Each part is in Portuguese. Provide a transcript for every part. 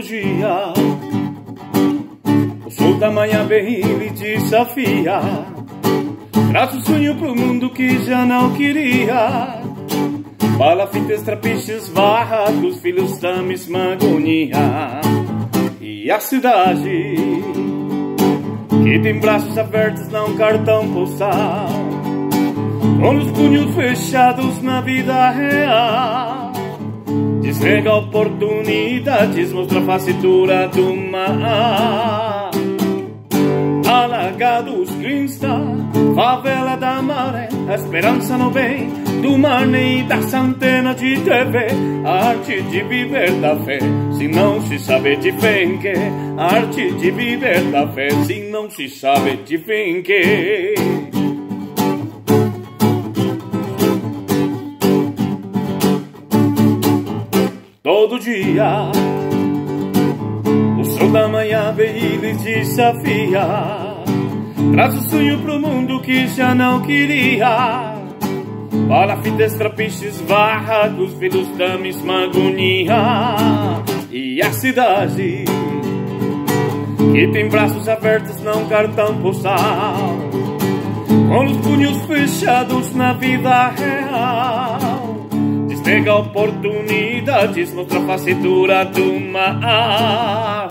todo dia. O sol da manhã vem e lhe desafia. Traz o sonho pro mundo que já não queria. Palafitas, trapiches, barracos, filhos da mesma agonia. E a cidade que tem braços abertos, não cartão postal, com os punhos fechados na vida real. Desnega oportunidades, mostra a face dura do mar. Alagados, Crinsta, favela da Maré, a esperança não vem do mar nem das antenas de TV. A arte de viver da fé, se não se sabe de fé em que. A arte de viver da fé, se não se sabe de fé em que. Todo dia o sol da manhã vem e lhe desafia. Traz o sonho pro mundo que já não queria. Palafitas, trapiches, barracos, filhos da mesma agonia. E a cidade que tem braços abertos, não cartão postal, com os punhos fechados na vida real. Desnega oportunidades, mostra a face dura do mar.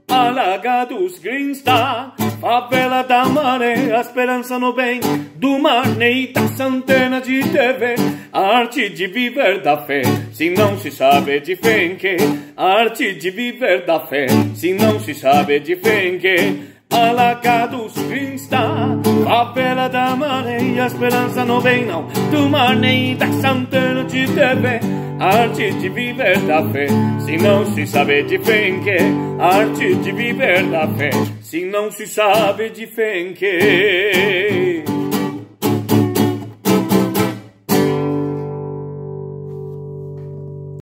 Alagados, Crinsta, favela da Maré, a esperança não vem do mar nem das antenas de TV. A arte de viver da fé, se não se sabe de fé em que. A arte de viver da fé, se não se sabe de fé em que. Alagados, Crinsta, favela da Maré, a esperança não vem não do mar nem das antenas de TV. A arte de viver da fé, se não se sabe de fé em que. A arte de viver da fé, se não se sabe de fé em que.